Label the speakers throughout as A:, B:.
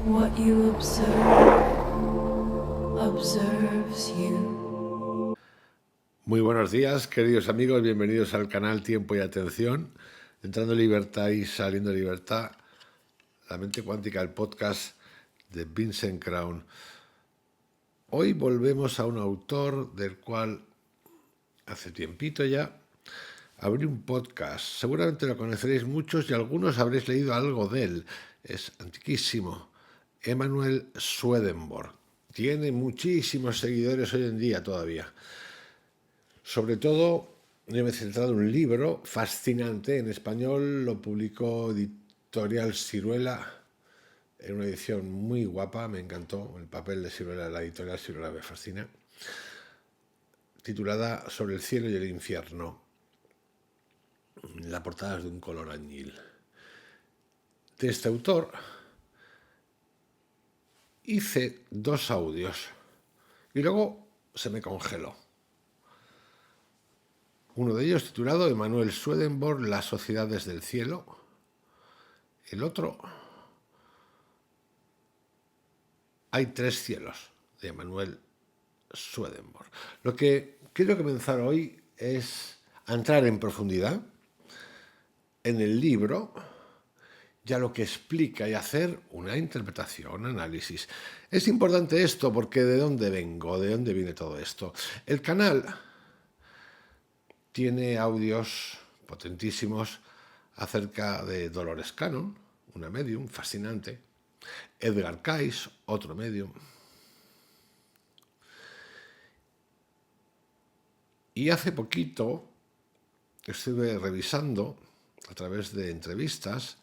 A: What you observe observes you.
B: Muy buenos días, queridos amigos, bienvenidos al canal Tiempo y Atención. Entrando en libertad y saliendo de libertad, la mente cuántica, el podcast de Vincent Crown. Hoy volvemos a un autor del cual hace tiempito ya abrí un podcast. Seguramente lo conoceréis muchos y algunos habréis leído algo de él. Es antiquísimo. Emanuel Swedenborg. Tiene muchísimos seguidores hoy en día todavía. Sobre todo, yo me he centrado en un libro fascinante. En español lo publicó Editorial Siruela en una edición muy guapa. Me encantó el papel de Siruela, la Editorial Siruela me fascina. Titulada Sobre el cielo y el infierno. La portada es de un color añil. De este autor hice 2 audios y luego se me congeló. Uno de ellos titulado Emanuel Swedenborg, Las sociedades del cielo. El otro, Hay 3 cielos, de Emanuel Swedenborg. Lo que quiero comenzar hoy es a entrar en profundidad en el libro, ya lo que explica, y hacer una interpretación, análisis. Es importante esto porque ¿de dónde vengo? ¿De dónde viene todo esto? El canal tiene audios potentísimos acerca de Dolores Cannon, una medium fascinante, Edgar Cayce, otro medium. Y hace poquito estuve revisando a través de entrevistas,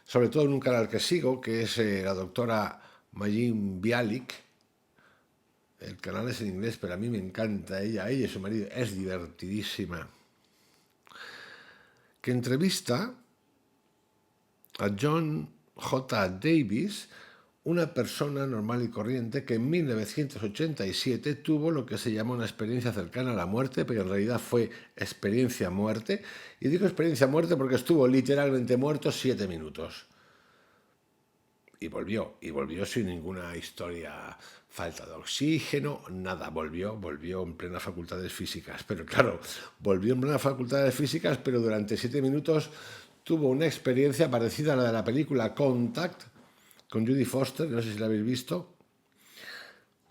B: sobre todo en un canal que sigo, que es la doctora Mayim Bialik. El canal es en inglés, pero a mí me encanta ella y su marido, es divertidísima. Que entrevista a John J. Davis, una persona normal y corriente que en 1987 tuvo lo que se llama una experiencia cercana a la muerte, pero en realidad fue experiencia muerte. Y digo experiencia muerte porque estuvo literalmente muerto 7 minutos. Y volvió sin ninguna historia, falta de oxígeno, nada, volvió en plenas facultades físicas. Pero claro, volvió en plenas facultades físicas, pero durante 7 minutos tuvo una experiencia parecida a la de la película Contact, con Judy Foster, no sé si la habéis visto,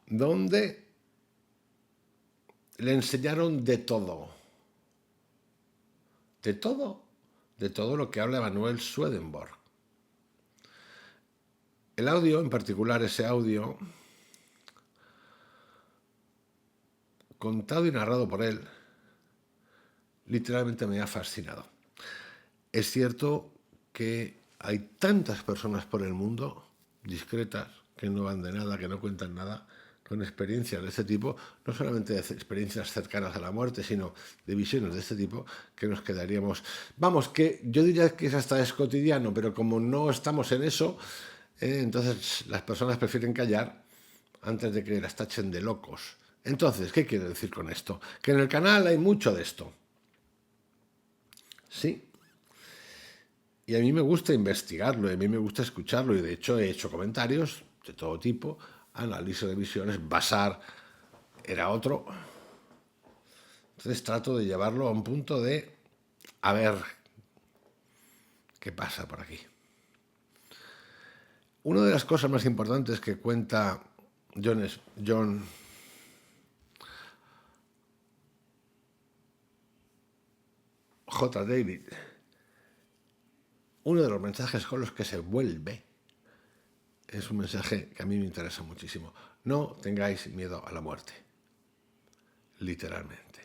B: donde le enseñaron de todo lo que habla Emanuel Swedenborg. El audio, en particular ese audio, contado y narrado por él, literalmente me ha fascinado. Es cierto que hay tantas personas por el mundo, discretas, que no van de nada, que no cuentan nada, con experiencias de este tipo, no solamente de experiencias cercanas a la muerte, sino de visiones de este tipo, que nos quedaríamos... Vamos, que yo diría que hasta es cotidiano, pero como no estamos en eso, entonces las personas prefieren callar antes de que las tachen de locos. Entonces, ¿qué quiero decir con esto? Que en el canal hay mucho de esto. Sí. Y a mí me gusta investigarlo, y a mí me gusta escucharlo, y de hecho he hecho comentarios de todo tipo, análisis de visiones, Basar era otro. Entonces trato de llevarlo a un punto de a ver qué pasa por aquí. Una de las cosas más importantes que cuenta John J. David, uno de los mensajes con los que se vuelve, es un mensaje que a mí me interesa muchísimo. No tengáis miedo a la muerte. Literalmente.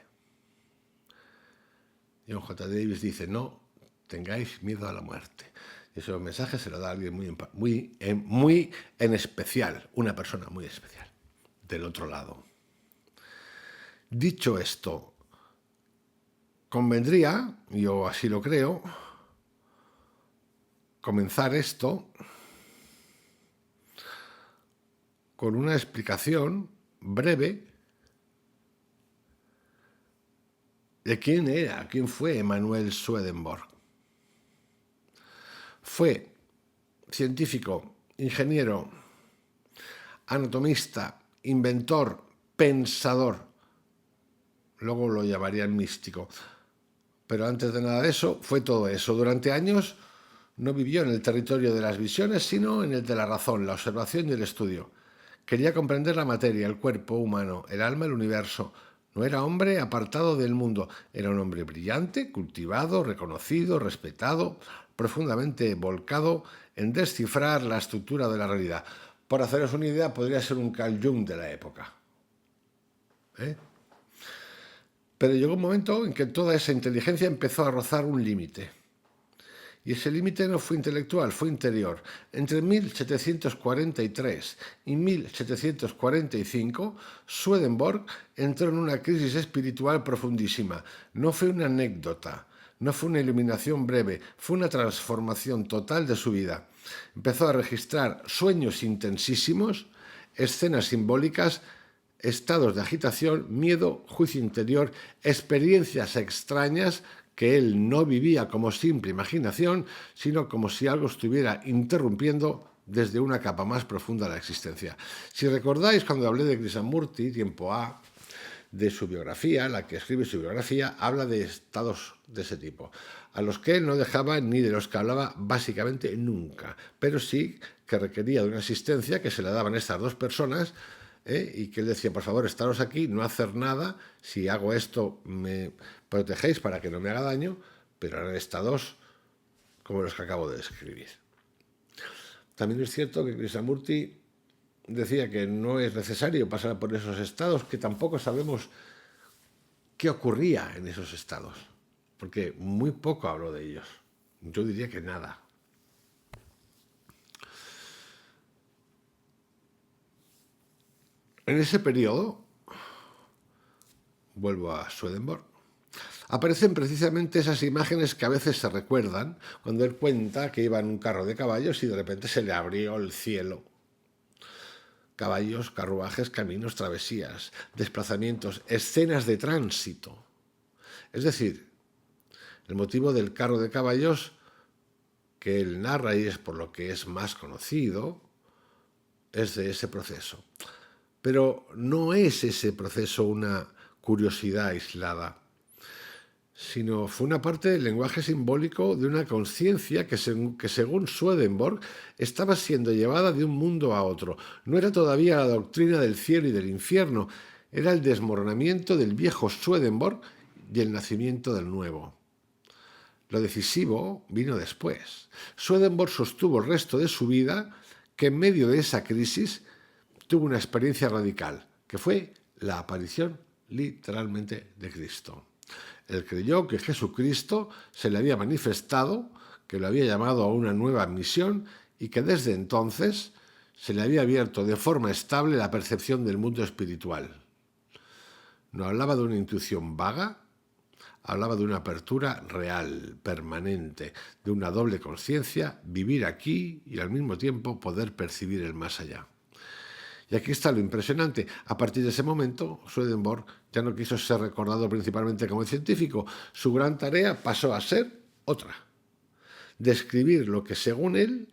B: John J. Davis dice, no tengáis miedo a la muerte. Y ese mensaje se lo da a alguien muy en especial, una persona muy especial, del otro lado. Dicho esto, convendría, yo así lo creo, comenzar esto con una explicación breve de quién fue Emanuel Swedenborg. Fue científico ingeniero, anatomista, inventor, pensador. Luego lo llamarían místico. Pero antes de nada de eso, fue todo eso. Durante años no vivió en el territorio de las visiones, sino en el de la razón, la observación y el estudio. Quería comprender la materia, el cuerpo humano, el alma, el universo. No era hombre apartado del mundo, era un hombre brillante, cultivado, reconocido, respetado, profundamente volcado en descifrar la estructura de la realidad. Por haceros una idea, podría ser un Carl Jung de la época. Pero llegó un momento en que toda esa inteligencia empezó a rozar un límite. Y ese límite no fue intelectual, fue interior. Entre 1743 y 1745, Swedenborg entró en una crisis espiritual profundísima. No fue una anécdota, no fue una iluminación breve, fue una transformación total de su vida. Empezó a registrar sueños intensísimos, escenas simbólicas, estados de agitación, miedo, juicio interior, experiencias extrañas que él no vivía como simple imaginación, sino como si algo estuviera interrumpiendo desde una capa más profunda la existencia. Si recordáis, cuando hablé de Krishnamurti, tiempo A, de su biografía, la que escribe su biografía, habla de estados de ese tipo, a los que él no dejaba ni de los que hablaba básicamente nunca, pero sí que requería de una asistencia que se le daban estas dos personas, y que él decía, por favor, estaros aquí, no hacer nada, si hago esto me protegéis para que no me haga daño, pero eran estados como los que acabo de describir. También es cierto que Krishnamurti decía que no es necesario pasar por esos estados, que tampoco sabemos qué ocurría en esos estados, porque muy poco habló de ellos. Yo diría que nada. En ese periodo, vuelvo a Swedenborg, aparecen precisamente esas imágenes que a veces se recuerdan cuando él cuenta que iba en un carro de caballos y de repente se le abrió el cielo. Caballos, carruajes, caminos, travesías, desplazamientos, escenas de tránsito. Es decir, el motivo del carro de caballos que él narra, y es por lo que es más conocido, es de ese proceso. Pero no es ese proceso una curiosidad aislada, sino fue una parte del lenguaje simbólico de una conciencia que según Swedenborg estaba siendo llevada de un mundo a otro. No era todavía la doctrina del cielo y del infierno, era el desmoronamiento del viejo Swedenborg y el nacimiento del nuevo. Lo decisivo vino después. Swedenborg sostuvo el resto de su vida que en medio de esa crisis tuvo una experiencia radical, que fue la aparición literalmente de Cristo. Él creyó que Jesucristo se le había manifestado, que lo había llamado a una nueva misión y que desde entonces se le había abierto de forma estable la percepción del mundo espiritual. No hablaba de una intuición vaga, hablaba de una apertura real, permanente, de una doble conciencia, vivir aquí y al mismo tiempo poder percibir el más allá. Y aquí está lo impresionante. A partir de ese momento, Swedenborg ya no quiso ser recordado principalmente como científico. Su gran tarea pasó a ser otra: describir lo que, según él,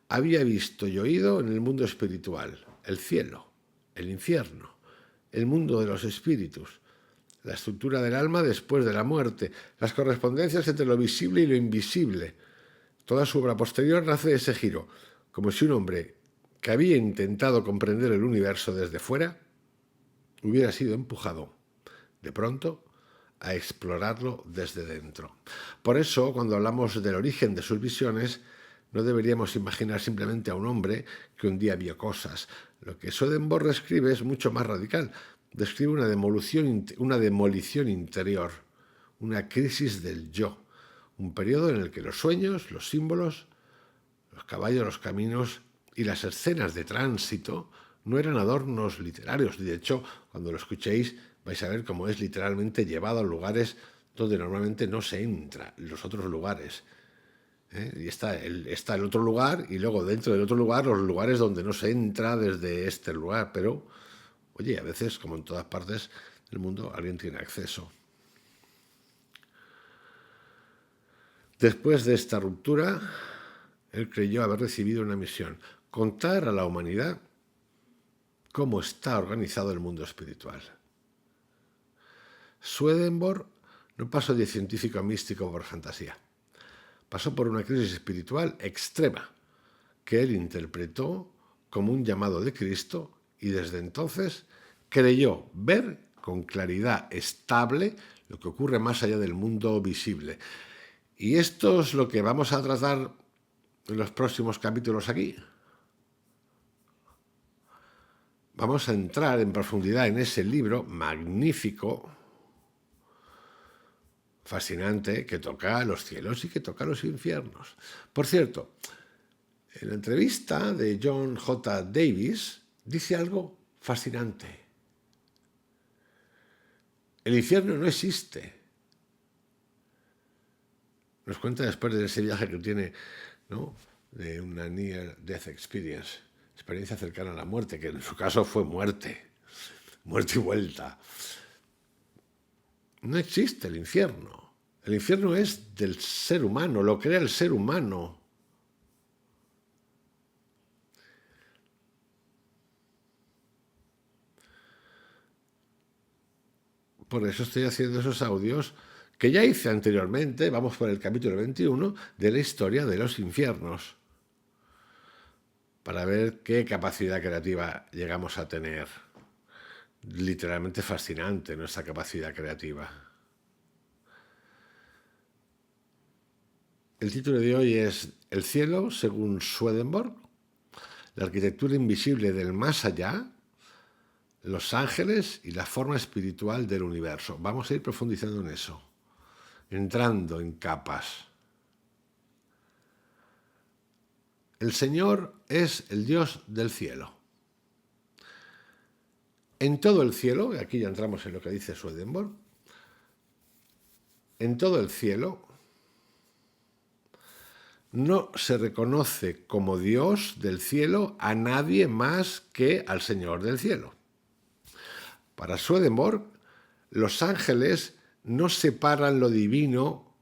B: había visto y oído en el mundo espiritual, el cielo, el infierno, el mundo de los espíritus, la estructura del alma después de la muerte, las correspondencias entre lo visible y lo invisible. Toda su obra posterior nace de ese giro, como si un hombre que había intentado comprender el universo desde fuera hubiera sido empujado, de pronto, a explorarlo desde dentro. Por eso, cuando hablamos del origen de sus visiones, no deberíamos imaginar simplemente a un hombre que un día vio cosas. Lo que Swedenborg escribe es mucho más radical. Describe una demolición interior, una crisis del yo, un periodo en el que los sueños, los símbolos, los caballos, los caminos y las escenas de tránsito no eran adornos literarios. De hecho, cuando lo escuchéis vais a ver cómo es literalmente llevado a lugares donde normalmente no se entra, los otros lugares. Y está el otro lugar y luego dentro del otro lugar los lugares donde no se entra desde este lugar. Pero, oye, a veces, como en todas partes del mundo, alguien tiene acceso. Después de esta ruptura, él creyó haber recibido una misión: contar a la humanidad cómo está organizado el mundo espiritual. Swedenborg no pasó de científico místico por fantasía. Pasó por una crisis espiritual extrema que él interpretó como un llamado de Cristo y desde entonces creyó ver con claridad estable lo que ocurre más allá del mundo visible. Y esto es lo que vamos a tratar en los próximos capítulos aquí. Vamos a entrar en profundidad en ese libro magnífico, fascinante, que toca los cielos y que toca los infiernos. Por cierto, en la entrevista de John J. Davis dice algo fascinante. El infierno no existe. Nos cuenta después de ese viaje que tiene, ¿no?, de una Near Death Experience, experiencia cercana a la muerte, que en su caso fue muerte y vuelta. No existe el infierno. El infierno es del ser humano, lo crea el ser humano. Por eso estoy haciendo esos audios que ya hice anteriormente, vamos por el capítulo 21, de la historia de los infiernos, para ver qué capacidad creativa llegamos a tener. Literalmente fascinante nuestra capacidad creativa. El título de hoy es El cielo, según Swedenborg, la arquitectura invisible del más allá, los ángeles y la forma espiritual del universo. Vamos a ir profundizando en eso, entrando en capas. El Señor es el Dios del cielo. En todo el cielo, y aquí ya entramos en lo que dice Swedenborg, en todo el cielo no se reconoce como Dios del cielo a nadie más que al Señor del cielo. Para Swedenborg, los ángeles no separan lo divino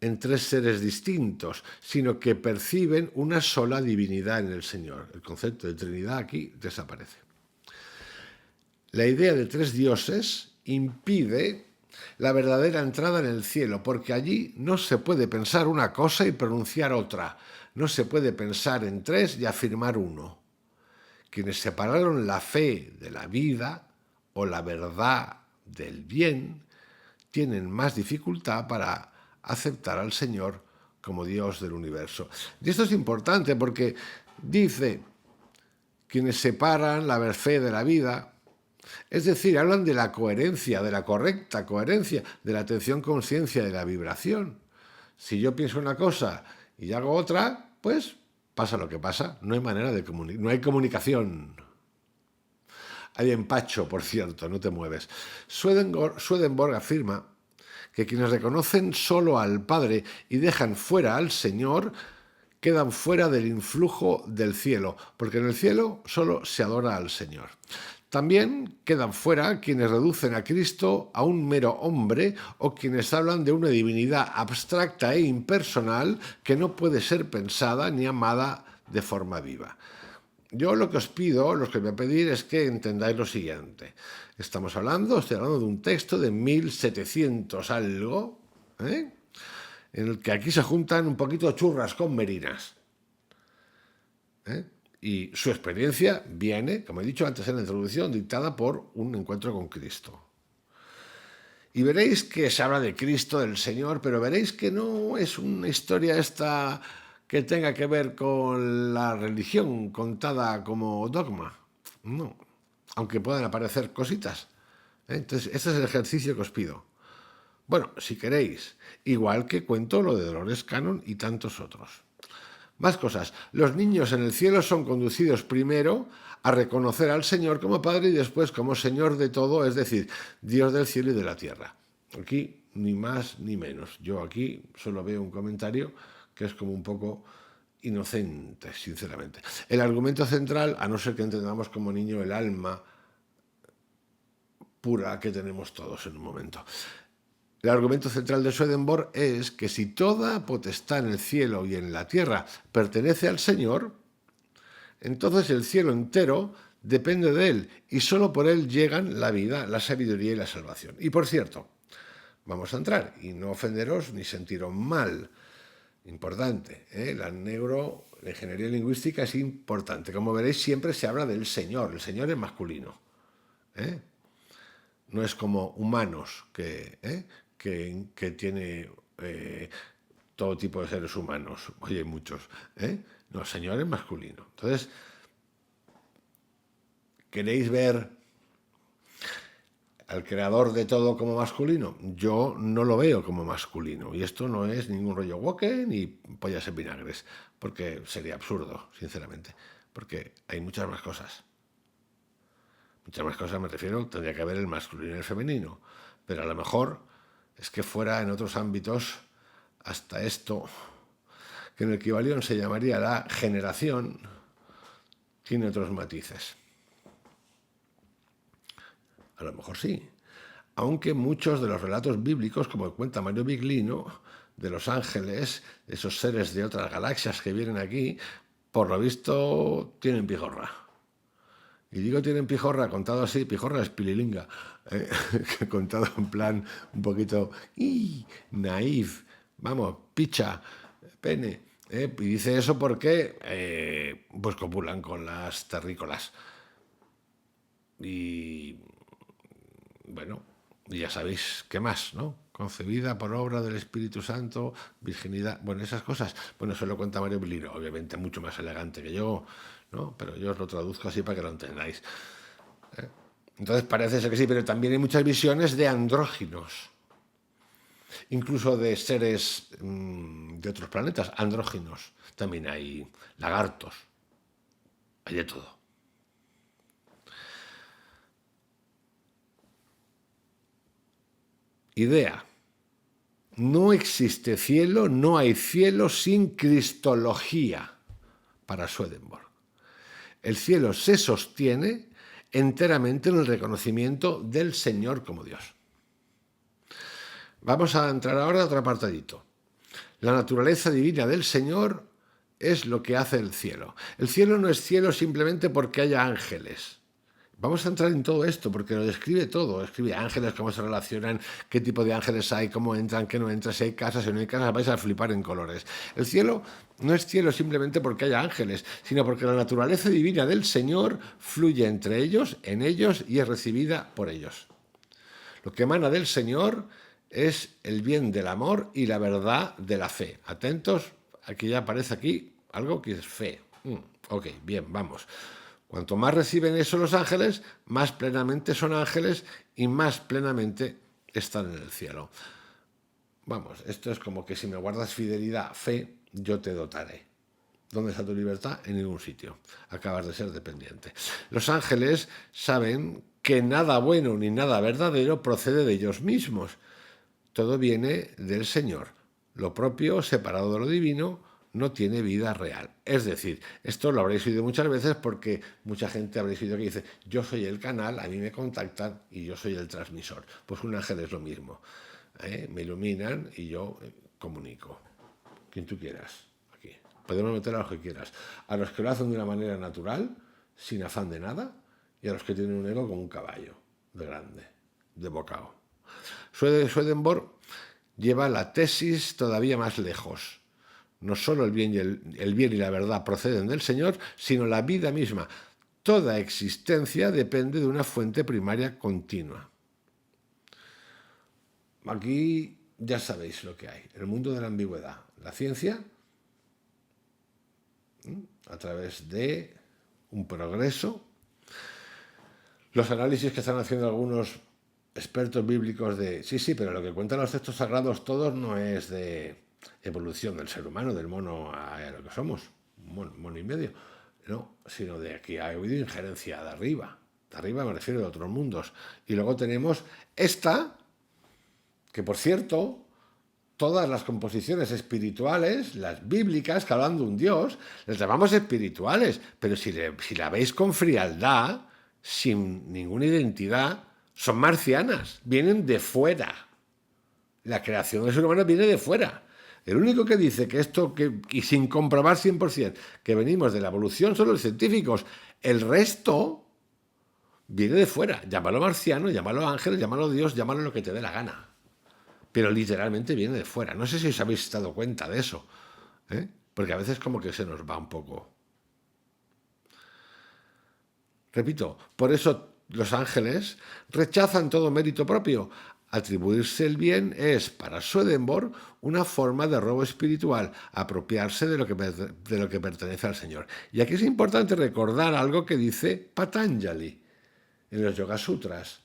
B: en tres seres distintos, sino que perciben una sola divinidad en el Señor. El concepto de Trinidad aquí desaparece. La idea de tres dioses impide la verdadera entrada en el cielo, porque allí no se puede pensar una cosa y pronunciar otra. No se puede pensar en tres y afirmar uno. Quienes separaron la fe de la vida o la verdad del bien tienen más dificultad para aceptar al Señor como Dios del universo. Y esto es importante porque dice quienes separan la fe de la vida, es decir, hablan de la coherencia, de la correcta coherencia, de la atención-conciencia, de la vibración. Si yo pienso una cosa y hago otra, pues pasa lo que pasa, no hay manera de comunicar, no hay comunicación. Hay empacho, por cierto, no te mueves. Swedenborg afirma que quienes reconocen solo al Padre y dejan fuera al Señor quedan fuera del influjo del cielo, porque en el cielo solo se adora al Señor. También quedan fuera quienes reducen a Cristo a un mero hombre o quienes hablan de una divinidad abstracta e impersonal que no puede ser pensada ni amada de forma viva. Yo lo que os pido, lo que os voy a pedir es que entendáis lo siguiente. Estoy hablando de un texto de 1700 algo, en el que aquí se juntan un poquito churras con merinas. Y su experiencia viene, como he dicho antes en la introducción, dictada por un encuentro con Cristo. Y veréis que se habla de Cristo, del Señor, pero veréis que no es una historia esta que tenga que ver con la religión contada como dogma. No, aunque puedan aparecer cositas. Entonces, este es el ejercicio que os pido. Bueno, si queréis, igual que cuento lo de Dolores Cannon y tantos otros. Más cosas. Los niños en el cielo son conducidos primero a reconocer al Señor como Padre y después como Señor de todo, es decir, Dios del cielo y de la tierra. Aquí ni más ni menos. Yo aquí solo veo un comentario que es como un poco inocente, sinceramente. El argumento central, a no ser que entendamos como niño el alma pura que tenemos todos en un momento. El argumento central de Swedenborg es que si toda potestad en el cielo y en la tierra pertenece al Señor, entonces el cielo entero depende de Él y solo por Él llegan la vida, la sabiduría y la salvación. Y por cierto, vamos a entrar y no ofenderos ni sentiros mal. Importante, la ingeniería lingüística es importante. Como veréis, siempre se habla del Señor. El Señor es masculino. No es como humanos, que tiene todo tipo de seres humanos. Oye, muchos. No, Señor es masculino. Entonces, ¿queréis ver al creador de todo como masculino? Yo no lo veo como masculino. Y esto no es ningún rollo woke ni pollas en vinagres, porque sería absurdo, sinceramente. Porque hay muchas más cosas. Muchas más cosas me refiero, tendría que haber el masculino y el femenino. Pero a lo mejor es que fuera en otros ámbitos hasta esto, que en el Kybalión se llamaría la generación, tiene otros matices. A lo mejor sí. Aunque muchos de los relatos bíblicos, como cuenta Mario Biglino, de los ángeles, de esos seres de otras galaxias que vienen aquí, por lo visto tienen pijorra. Y digo tienen pijorra, contado así, pijorra es pililinga, contado en plan un poquito naif, vamos, picha, pene. Y dice eso porque pues copulan con las terrícolas. Y bueno, ya sabéis qué más, ¿no? Concebida por obra del Espíritu Santo, virginidad, bueno, esas cosas. Bueno, eso lo cuenta Mario Bilino, obviamente mucho más elegante que yo, ¿no? Pero yo os lo traduzco así para que lo entendáis. Entonces parece ser que sí, pero también hay muchas visiones de andróginos, incluso de seres de otros planetas, andróginos. También hay lagartos, hay de todo. Idea. No existe cielo, no hay cielo sin cristología para Swedenborg. El cielo se sostiene enteramente en el reconocimiento del Señor como Dios. Vamos a entrar ahora a otro apartadito. La naturaleza divina del Señor es lo que hace el cielo. El cielo no es cielo simplemente porque haya ángeles. Vamos a entrar en todo esto porque lo describe todo. Escribe ángeles, cómo se relacionan, qué tipo de ángeles hay, cómo entran, qué no entran, si hay casas, si no hay casas, vais a flipar en colores. El cielo no es cielo simplemente porque haya ángeles, sino porque la naturaleza divina del Señor fluye entre ellos, en ellos y es recibida por ellos. Lo que emana del Señor es el bien del amor y la verdad de la fe. Atentos, aquí ya aparece aquí algo que es fe. Ok, bien, vamos. Cuanto más reciben eso los ángeles, más plenamente son ángeles y más plenamente están en el cielo. Vamos, esto es como que si me guardas fidelidad, fe, yo te dotaré. ¿Dónde está tu libertad? En ningún sitio. Acabas de ser dependiente. Los ángeles saben que nada bueno ni nada verdadero procede de ellos mismos. Todo viene del Señor. Lo propio, separado de lo divino, no tiene vida real. Es decir, esto lo habréis oído muchas veces porque mucha gente habréis oído que dice, yo soy el canal, a mí me contactan y yo soy el transmisor. Pues un ángel es lo mismo. Me iluminan y yo comunico. Quien tú quieras. Aquí. Podemos meter a los que quieras. A los que lo hacen de una manera natural, sin afán de nada, y a los que tienen un ego como un caballo, de grande, de bocado. Swedenborg lleva la tesis todavía más lejos. No solo el bien y la verdad proceden del Señor, sino la vida misma. Toda existencia depende de una fuente primaria continua. Aquí ya sabéis lo que hay. El mundo de la ambigüedad. La ciencia, a través de un progreso. Los análisis que están haciendo algunos expertos bíblicos de, sí, pero lo que cuentan los textos sagrados todos no es de evolución del ser humano, del mono a lo que somos, mono y medio, no, sino de que ha habido injerencia de arriba me refiero de otros mundos. Y luego tenemos esta, que por cierto, todas las composiciones espirituales, las bíblicas, que hablan de un Dios, las llamamos espirituales, pero si la veis con frialdad, sin ninguna identidad, son marcianas, vienen de fuera. La creación del ser humano viene de fuera. El único que dice que esto, y sin comprobar 100%, que venimos de la evolución son los científicos. El resto viene de fuera. Llámalo marciano, llámalo ángel, llámalo Dios, llámalo lo que te dé la gana. Pero literalmente viene de fuera. No sé si os habéis dado cuenta de eso, ¿eh? Porque a veces como que se nos va un poco. Repito, por eso los ángeles rechazan todo mérito propio. Atribuirse el bien es, para Swedenborg, una forma de robo espiritual, apropiarse de lo que pertenece al Señor. Y aquí es importante recordar algo que dice Patanjali en los Yoga Sutras.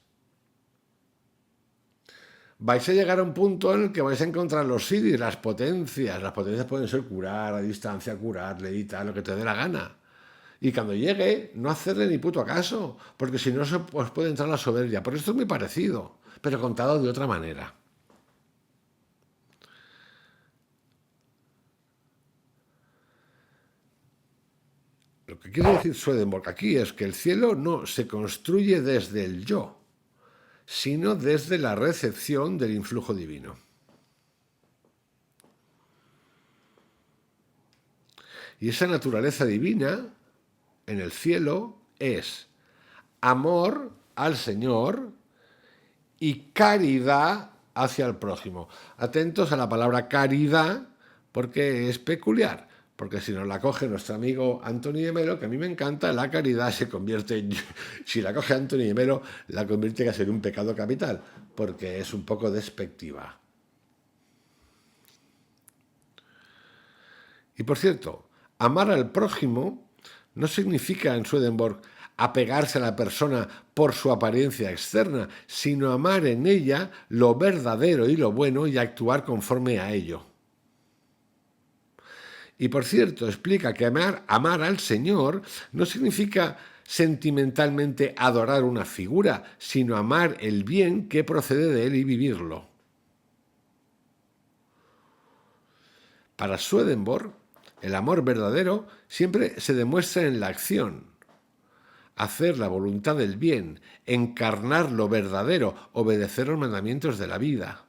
B: Vais a llegar a un punto en el que vais a encontrar los siddhis, las potencias. Las potencias pueden ser curar a distancia, curar, levitar, lo que te dé la gana. Y cuando llegue, no hacerle ni puto caso, porque si no os puede entrar la soberbia. Por esto es muy parecido, pero contado de otra manera. Lo que quiere decir Swedenborg aquí es que el cielo no se construye desde el yo, sino desde la recepción del influjo divino. Y esa naturaleza divina en el cielo es amor al Señor y caridad hacia el prójimo. Atentos a la palabra caridad porque es peculiar, porque si nos la coge nuestro amigo Anthony de Melo, que a mí me encanta, la caridad se convierte en, si la coge Anthony de Melo, la convierte casi en un pecado capital, porque es un poco despectiva. Y por cierto, amar al prójimo no significa en Swedenborg apegarse a la persona por su apariencia externa, sino amar en ella lo verdadero y lo bueno y actuar conforme a ello. Y por cierto, explica que amar al Señor no significa sentimentalmente adorar una figura, sino amar el bien que procede de él y vivirlo. Para Swedenborg, el amor verdadero siempre se demuestra en la acción. Hacer la voluntad del bien, encarnar lo verdadero, obedecer los mandamientos de la vida.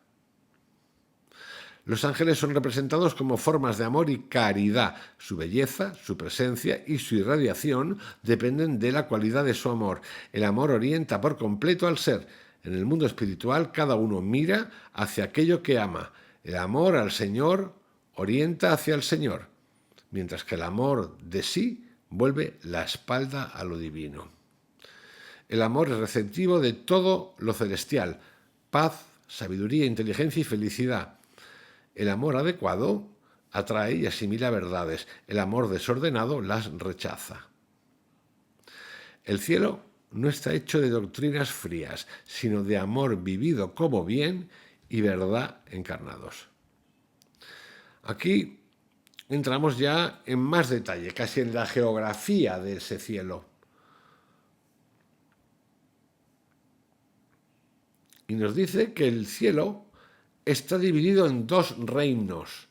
B: Los ángeles son representados como formas de amor y caridad. Su belleza, su presencia y su irradiación dependen de la cualidad de su amor. El amor orienta por completo al ser. En el mundo espiritual cada uno mira hacia aquello que ama. El amor al Señor orienta hacia el Señor, mientras que el amor de sí vuelve la espalda a lo divino. El amor es receptivo de todo lo celestial, paz, sabiduría, inteligencia y felicidad. El amor adecuado atrae y asimila verdades. El amor desordenado las rechaza. El cielo no está hecho de doctrinas frías, sino de amor vivido como bien y verdad encarnados. Aquí entramos ya en más detalle, casi en la geografía de ese cielo. Y nos dice que el cielo está dividido en dos reinos.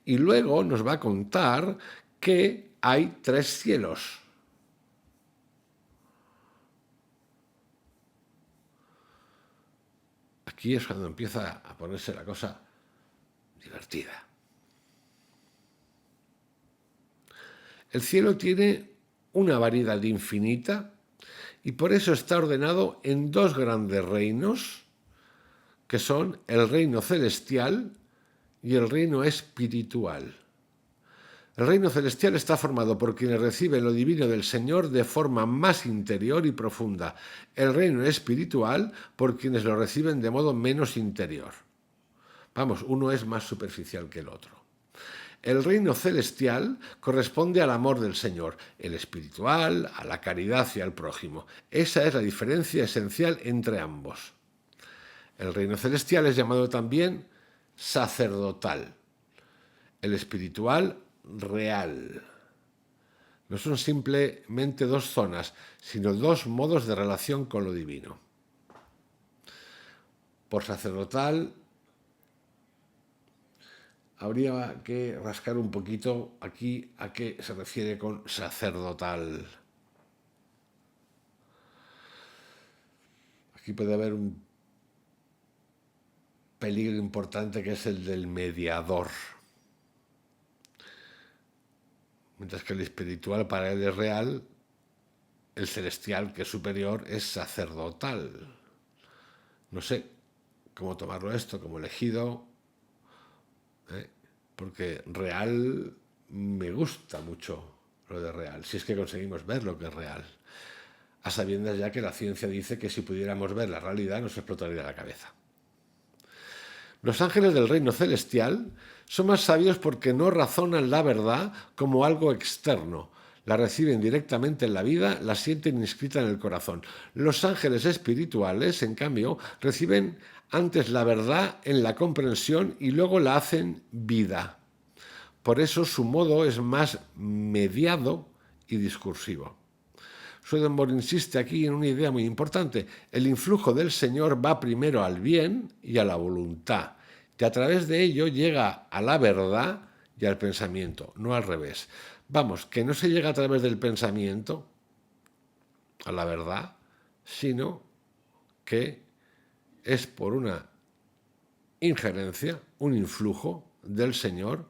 B: Y luego nos va a contar que hay tres cielos. Aquí es cuando empieza a ponerse la cosa divertida. El cielo tiene una variedad infinita y por eso está ordenado en dos grandes reinos, que son el reino celestial y el reino espiritual. El reino celestial está formado por quienes reciben lo divino del Señor de forma más interior y profunda. El reino espiritual por quienes lo reciben de modo menos interior. Vamos, uno es más superficial que el otro. El reino celestial corresponde al amor del Señor, el espiritual a la caridad hacia el prójimo. Esa es la diferencia esencial entre ambos. El reino celestial es llamado también sacerdotal. El espiritual, real. No son simplemente dos zonas, sino dos modos de relación con lo divino. Por sacerdotal habría que rascar un poquito aquí a qué se refiere con sacerdotal. Aquí puede haber un peligro importante que es el del mediador. Mientras que el espiritual para él es real, el celestial, que es superior, es sacerdotal. No sé cómo tomarlo esto, como elegido, porque real me gusta mucho lo de real, si es que conseguimos ver lo que es real. A sabiendas ya que la ciencia dice que si pudiéramos ver la realidad nos explotaría la cabeza. Los ángeles del reino celestial son más sabios porque no razonan la verdad como algo externo. La reciben directamente en la vida, la sienten inscrita en el corazón. Los ángeles espirituales, en cambio, reciben antes la verdad en la comprensión y luego la hacen vida. Por eso su modo es más mediado y discursivo. Swedenborg insiste aquí en una idea muy importante. El influjo del Señor va primero al bien y a la voluntad, y a través de ello llega a la verdad y al pensamiento, no al revés. Vamos, que no se llega a través del pensamiento a la verdad, sino que es por una injerencia, un influjo del Señor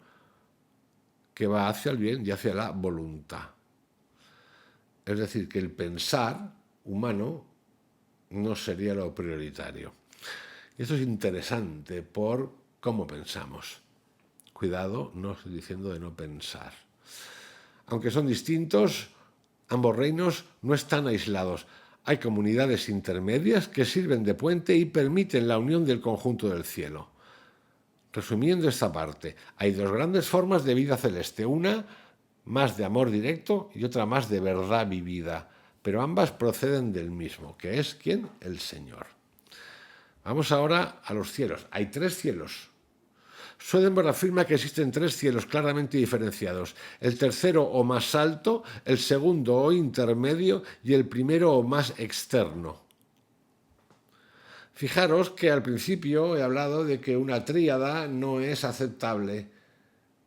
B: que va hacia el bien y hacia la voluntad. Es decir, que el pensar humano no sería lo prioritario. Y esto es interesante por cómo pensamos. Cuidado, no estoy diciendo de no pensar. Aunque son distintos, ambos reinos no están aislados. Hay comunidades intermedias que sirven de puente y permiten la unión del conjunto del cielo. Resumiendo esta parte, hay dos grandes formas de vida celeste. Una más de amor directo y otra más de verdad vivida, pero ambas proceden del mismo, que es ¿quién? El Señor. Vamos ahora a los cielos. Hay tres cielos. Swedenborg afirma que existen tres cielos claramente diferenciados: el tercero o más alto, el segundo o intermedio y el primero o más externo. Fijaros que al principio he hablado de que una tríada no es aceptable,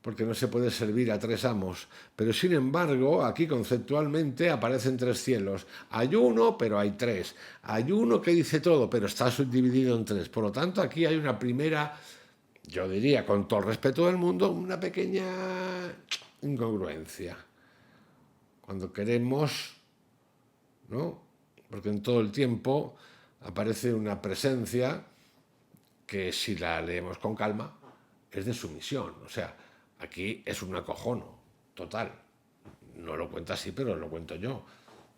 B: porque no se puede servir a tres amos. Pero sin embargo, aquí conceptualmente aparecen tres cielos. Hay uno, pero hay tres. Hay uno que dice todo, pero está subdividido en tres. Por lo tanto, aquí hay una primera, yo diría, con todo el respeto del mundo, una pequeña incongruencia. Cuando queremos, ¿no? Porque en todo el tiempo aparece una presencia que, si la leemos con calma, es de sumisión. O sea, aquí es un acojono total. No lo cuenta así, pero lo cuento yo.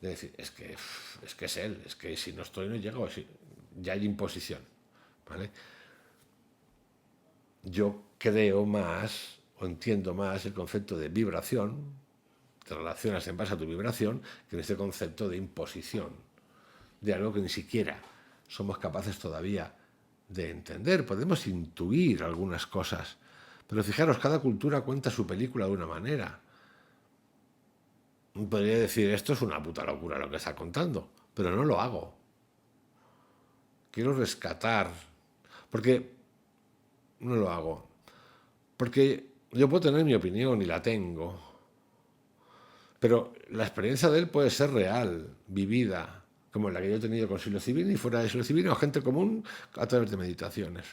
B: Es decir, es que es él, es que si no estoy no llego, ya hay imposición. ¿Vale? Yo creo más o entiendo más el concepto de vibración, te relacionas en base a tu vibración, que en este concepto de imposición, de algo que ni siquiera somos capaces todavía de entender. Podemos intuir algunas cosas, pero fijaros, cada cultura cuenta su película de una manera. Podría decir, esto es una puta locura lo que está contando, pero no lo hago. Quiero rescatar, porque no lo hago. Porque yo puedo tener mi opinión y la tengo, pero la experiencia de él puede ser real, vivida, como la que yo he tenido con psilocibina y fuera de psilocibina, o gente común a través de meditaciones.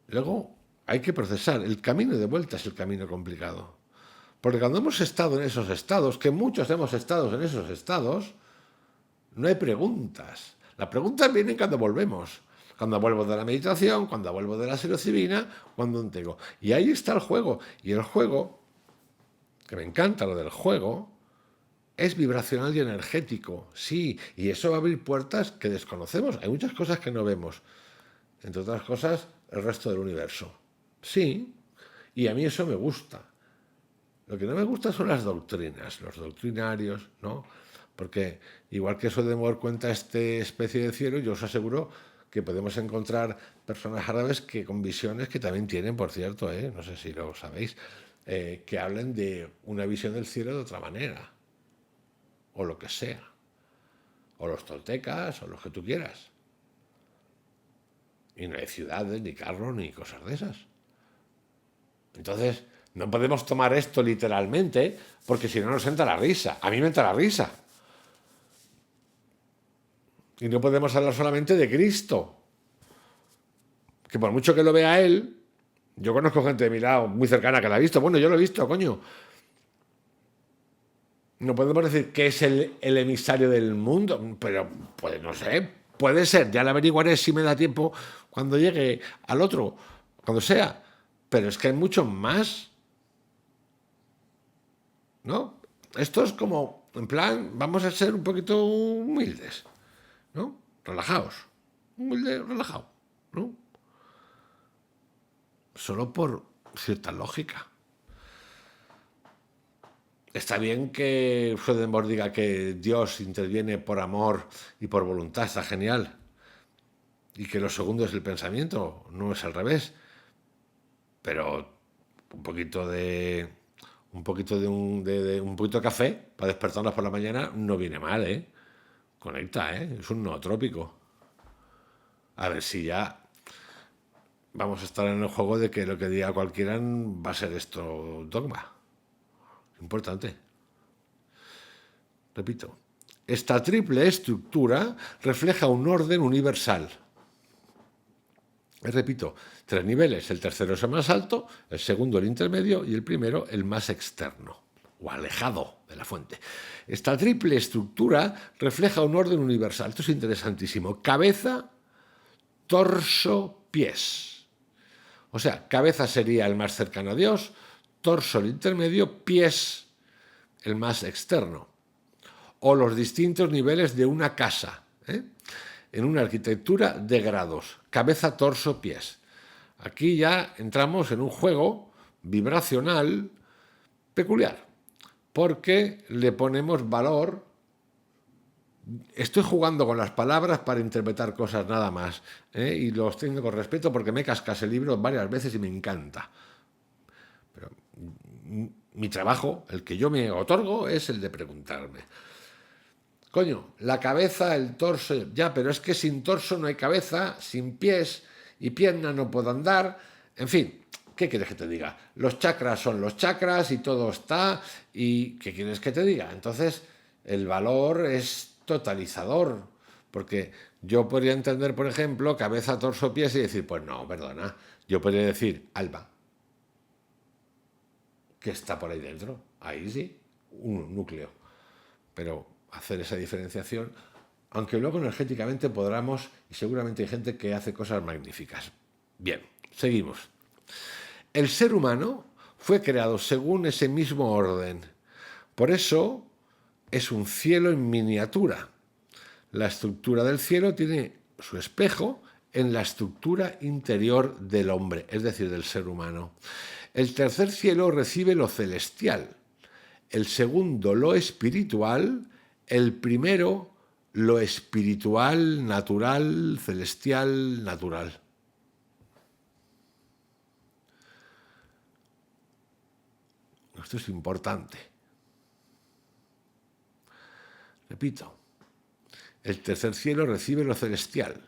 B: Luego hay que procesar. El camino de vuelta es el camino complicado. Porque cuando hemos estado en esos estados, que muchos hemos estado en esos estados, no hay preguntas. Las preguntas vienen cuando volvemos. Cuando vuelvo de la meditación, cuando vuelvo de la psilocibina, cuando entrego. Y ahí está el juego. Y el juego, que me encanta lo del juego, es vibracional y energético. Sí, y eso va a abrir puertas que desconocemos. Hay muchas cosas que no vemos. Entre otras cosas, el resto del universo. Sí, y a mí eso me gusta. Lo que no me gusta son las doctrinas, los doctrinarios, ¿no? Porque igual que Swedenborg cuenta esta especie de cielo, yo os aseguro que podemos encontrar personas árabes que con visiones que también tienen, por cierto, no sé si lo sabéis, que hablen de una visión del cielo de otra manera, o lo que sea, o los toltecas, o los que tú quieras. Y no hay ciudades, ni carros, ni cosas de esas. Entonces, no podemos tomar esto literalmente, porque si no nos entra la risa. A mí me entra la risa. Y no podemos hablar solamente de Cristo. que por mucho que lo vea él, yo conozco gente de mi lado muy cercana que la ha visto. Bueno, yo lo he visto, coño. No podemos decir que es el emisario del mundo, pero pues no sé, puede ser, ya lo averiguaré si me da tiempo cuando llegue al otro, cuando sea. Pero es que hay muchos más, ¿no? Esto es como, en plan, vamos a ser un poquito humildes, ¿no? Relajados, humilde, relajado, ¿no? Solo por cierta lógica. Está bien que Swedenborg diga que Dios interviene por amor y por voluntad, está genial. Y que lo segundo es el pensamiento, no es al revés. Pero un poquito de un poquito de café para despertarnos por la mañana no viene mal, ¿eh? Conecta, ¿eh? Es un nootrópico. A ver si ya vamos a estar en el juego de que lo que diga cualquiera va a ser esto dogma. Importante. Repito, esta triple estructura refleja un orden universal. Repito, 3 niveles, el tercero es el más alto, el segundo el intermedio y el primero el más externo o alejado de la fuente. Esta triple estructura refleja un orden universal. Esto es interesantísimo. Cabeza, torso, pies. O sea, cabeza sería el más cercano a Dios, torso el intermedio, pies el más externo. O los distintos niveles de una casa, en una arquitectura de grados, cabeza, torso, pies. Aquí ya entramos en un juego vibracional peculiar, porque le ponemos valor. Estoy jugando con las palabras para interpretar cosas nada más, y lo estoy haciendo con respeto porque me cascas el libro varias veces y me encanta. Pero mi trabajo, el que yo me otorgo, es el de preguntarme. Coño, la cabeza, el torso, ya, pero es que sin torso no hay cabeza, sin pies y piernas no puedo andar. En fin, ¿qué quieres que te diga? Los chakras son los chakras y todo está. ¿Y qué quieres que te diga? Entonces, el valor es totalizador. Porque yo podría entender, por ejemplo, cabeza, torso, pies y decir, pues no, perdona. Yo podría decir alma, que está por ahí dentro. Ahí sí, un núcleo. Pero hacer esa diferenciación, aunque luego energéticamente podamos, y seguramente hay gente que hace cosas magníficas. Bien, seguimos. El ser humano fue creado según ese mismo orden. Por eso es un cielo en miniatura. La estructura del cielo tiene su espejo en la estructura interior del hombre, es decir, del ser humano. El tercer cielo recibe lo celestial, el segundo lo espiritual, el primero lo espiritual, natural, celestial, natural. Esto es importante. Repito, el tercer cielo recibe lo celestial,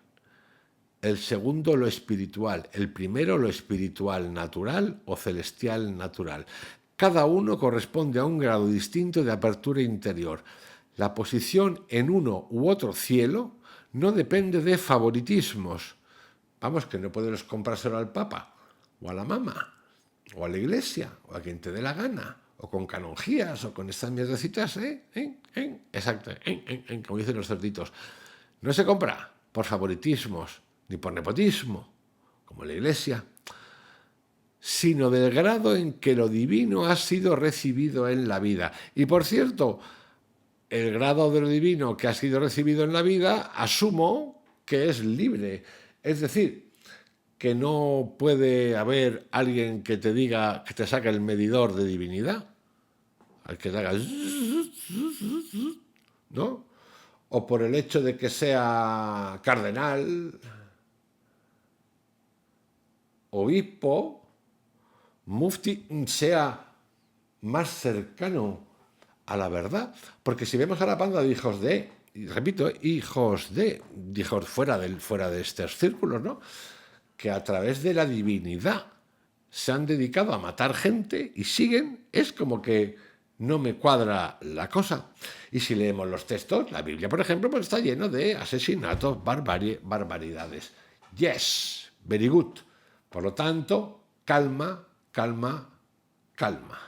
B: el segundo lo espiritual, el primero lo espiritual natural o celestial natural. Cada uno corresponde a un grado distinto de apertura interior. La posición en uno u otro cielo no depende de favoritismos. Vamos, que no puedes comprárselo al Papa, o a la Mama, o a la Iglesia, o a quien te dé la gana, o con canonjías, o con estas mierdecitas, exacto, como dicen los cerditos. No se compra por favoritismos, ni por nepotismo, como la Iglesia, sino del grado en que lo divino ha sido recibido en la vida. Y por cierto, el grado de lo divino que ha sido recibido en la vida, asumo que es libre. Es decir, que no puede haber alguien que te diga, que te saque el medidor de divinidad, al que te haga, ¿no? O por el hecho de que sea cardenal, obispo, mufti, sea más cercano a la verdad. Porque si vemos a la banda de hijos de, y repito, hijos de fuera de estos círculos, ¿no? Que a través de la divinidad se han dedicado a matar gente y siguen, es como que no me cuadra la cosa. Y si leemos los textos, la Biblia, por ejemplo, pues está lleno de asesinatos, barbaridades. Yes, Very good. Por lo tanto, calma, calma, calma.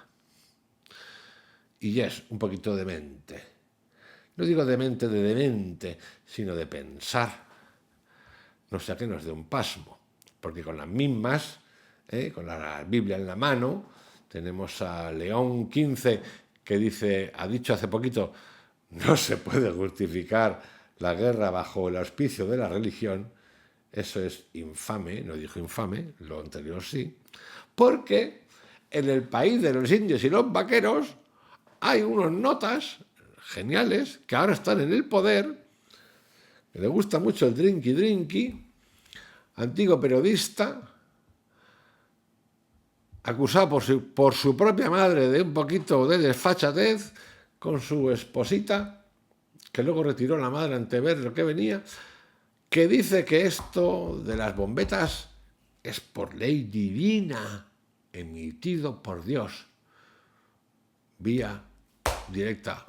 B: Y yes, un poquito de mente. No digo de demente, sino de pensar. No sea que nos dé un pasmo. Porque con las mismas, con la Biblia en la mano, tenemos a León XV que dice, ha dicho hace poquito, no se puede justificar la guerra bajo el auspicio de la religión. Eso es infame, no dijo infame, lo anterior sí, porque en el país de los indios y los vaqueros hay unos notas geniales que ahora están en el poder, que le gusta mucho el drinky, antiguo periodista, acusado por su propia madre de un poquito de desfachatez con su esposita, que luego retiró la madre ante ver lo que venía, que dice que esto de las bombetas es por ley divina, emitido por Dios, vía directa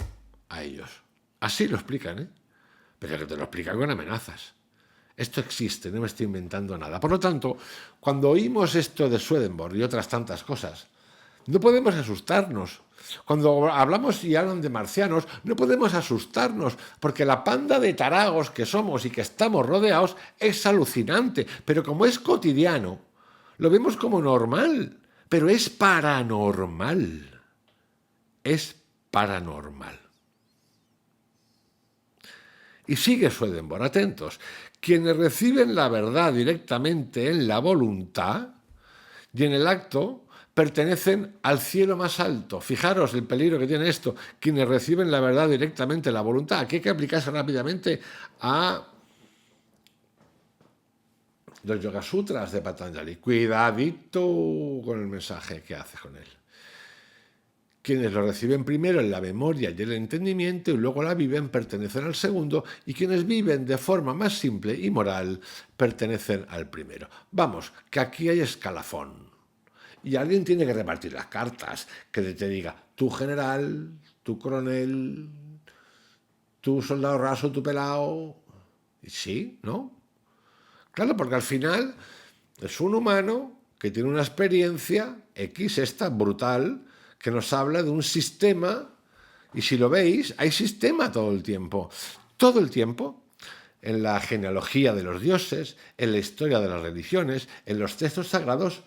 B: a ellos. Así lo explican, ¿eh? Pero que te lo explican con amenazas. Esto existe, no me estoy inventando nada. Por lo tanto, cuando oímos esto de Swedenborg y otras tantas cosas, no podemos asustarnos. Cuando hablamos y hablan de marcianos, no podemos asustarnos, porque la panda de taragos que somos y que estamos rodeados es alucinante, pero como es cotidiano, lo vemos como normal, pero es paranormal. Es paranormal. Y sigue Swedenborg, atentos, quienes reciben la verdad directamente en la voluntad y en el acto pertenecen al cielo más alto. Fijaros el peligro que tiene esto, quienes reciben la verdad directamente en la voluntad. Aquí hay que aplicarse rápidamente a los Yoga Sutras de Patanjali. Cuidadito con el mensaje que hace con él. Quienes lo reciben primero en la memoria y el entendimiento y luego la viven pertenecen al segundo, y quienes viven de forma más simple y moral pertenecen al primero. Vamos, que aquí hay escalafón. Y alguien tiene que repartir las cartas, que te diga, tu general, tu coronel, tu soldado raso, tu pelao. Y sí, ¿no? Claro, porque al final es un humano que tiene una experiencia X, esta brutal, que nos habla de un sistema, y si lo veis, hay sistema todo el tiempo, en la genealogía de los dioses, en la historia de las religiones, en los textos sagrados,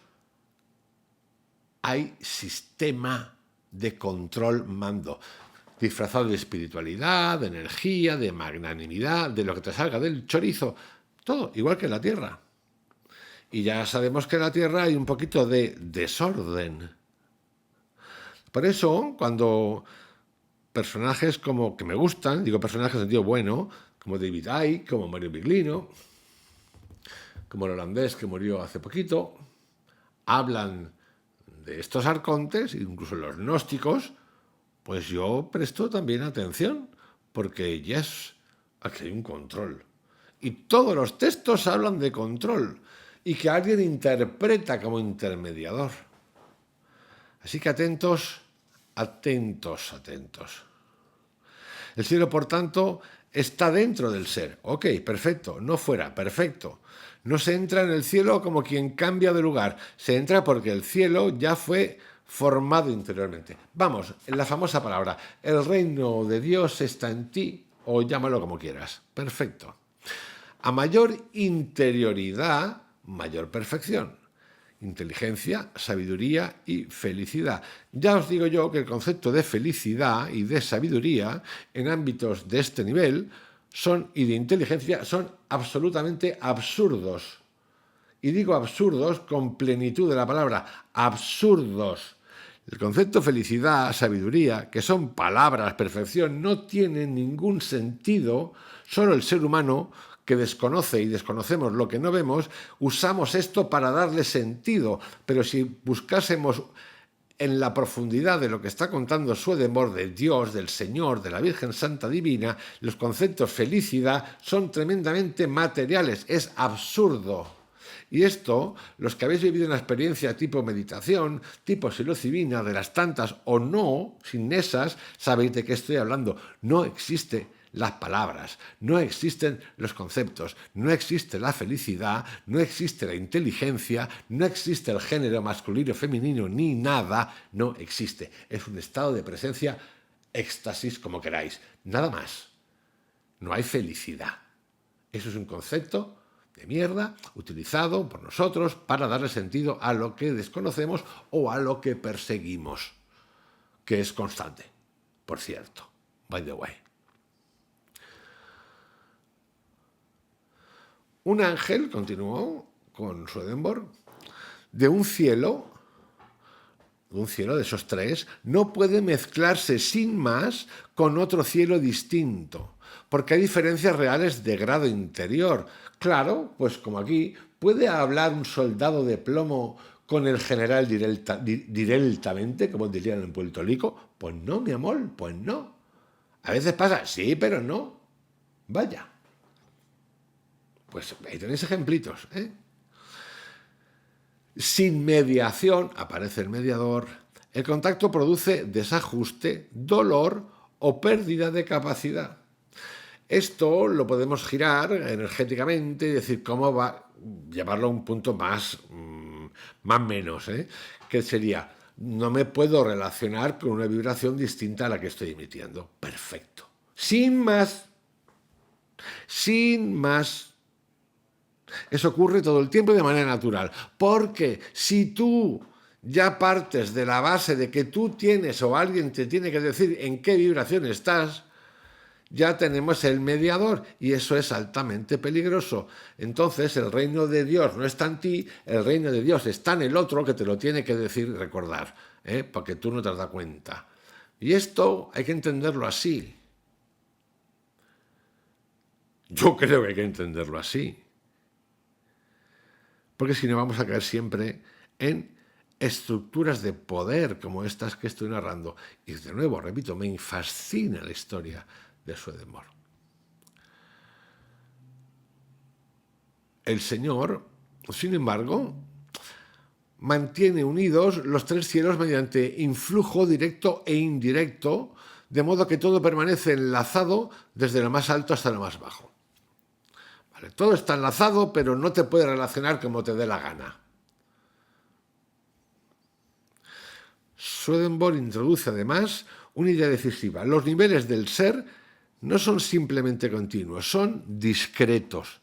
B: hay sistema de control mando, disfrazado de espiritualidad, de energía, de magnanimidad, de lo que te salga del chorizo, todo, igual que en la Tierra. Y ya sabemos que en la Tierra hay un poquito de desorden. Por eso, cuando personajes como que me gustan, digo personajes en sentido bueno, como David Icke, como Mario Biglino, como el holandés que murió hace poquito, hablan de estos arcontes, incluso los gnósticos, pues yo presto también atención, porque aquí hay un control. Y todos los textos hablan de control, y que alguien interpreta como intermediador. Así que atentos. El cielo, por tanto, está dentro del ser. Ok, perfecto. No fuera, perfecto. No se entra en el cielo como quien cambia de lugar. Se entra porque el cielo ya fue formado interiormente. Vamos, en la famosa palabra, el reino de Dios está en ti, o llámalo como quieras. Perfecto. A mayor interioridad, mayor perfección. Inteligencia, sabiduría y felicidad. Ya os digo yo que el concepto de felicidad y de sabiduría en ámbitos de este nivel y de inteligencia son absolutamente absurdos. Y digo absurdos con plenitud de la palabra, absurdos. El concepto felicidad, sabiduría, que son palabras, perfección, no tienen ningún sentido. Solo el ser humano, que desconoce y desconocemos lo que no vemos, usamos esto para darle sentido. Pero si buscásemos en la profundidad de lo que está contando Swedenborg, de Dios, del Señor, de la Virgen Santa Divina, los conceptos felicidad son tremendamente materiales. Es absurdo. Y esto, los que habéis vivido una experiencia tipo meditación, tipo psilocibina, de las tantas o no, sin esas, sabéis de qué estoy hablando. No existe las palabras, no existen los conceptos, no existe la felicidad, no existe la inteligencia, no existe el género masculino o femenino, ni nada, no existe. Es un estado de presencia, éxtasis, como queráis, nada más. No hay felicidad. Eso es un concepto de mierda utilizado por nosotros para darle sentido a lo que desconocemos o a lo que perseguimos, que es constante, por cierto, by the way. Un ángel, continuó con Swedenborg, de un cielo de esos tres, no puede mezclarse sin más con otro cielo distinto, porque hay diferencias reales de grado interior. Claro, pues como aquí, ¿puede hablar un soldado de plomo con el general directamente, como dirían en Puerto Rico? Pues no, mi amor, pues no. A veces pasa, sí, pero no. Vaya. Pues ahí tenéis ejemplitos, ¿eh? Sin mediación, aparece el mediador, el contacto produce desajuste, dolor o pérdida de capacidad. Esto lo podemos girar energéticamente y decir cómo va, llevarlo a un punto más menos, que sería, no me puedo relacionar con una vibración distinta a la que estoy emitiendo. Perfecto. Sin más. Sin más. Eso ocurre todo el tiempo de manera natural. Porque si tú ya partes de la base de que tú tienes o alguien te tiene que decir en qué vibración estás, ya tenemos el mediador y eso es altamente peligroso. Entonces el reino de Dios no está en ti, el reino de Dios está en el otro que te lo tiene que decir y recordar, porque tú no te has dado cuenta. Y esto hay que entenderlo así. Yo creo que hay que entenderlo así. Porque si no vamos a caer siempre en estructuras de poder como estas que estoy narrando. Y de nuevo, repito, me fascina la historia de Swedenborg. El Señor, sin embargo, mantiene unidos los tres cielos mediante influjo directo e indirecto, de modo que todo permanece enlazado desde lo más alto hasta lo más bajo. Vale, todo está enlazado, pero no te puedes relacionar como te dé la gana. Swedenborg introduce además una idea decisiva. Los niveles del ser no son simplemente continuos, son discretos,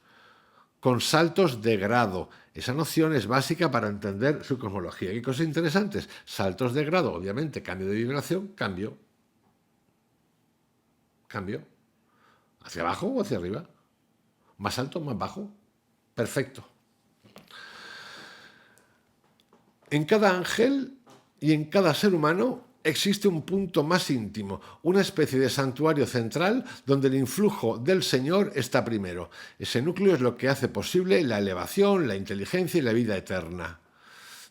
B: con saltos de grado. Esa noción es básica para entender su cosmología. ¿Qué cosas interesantes? Saltos de grado, obviamente, cambio de vibración, cambio. Cambio. ¿Hacia abajo o hacia arriba? ¿Más alto, más bajo? Perfecto. En cada ángel y en cada ser humano existe un punto más íntimo, una especie de santuario central donde el influjo del Señor está primero. Ese núcleo es lo que hace posible la elevación, la inteligencia y la vida eterna.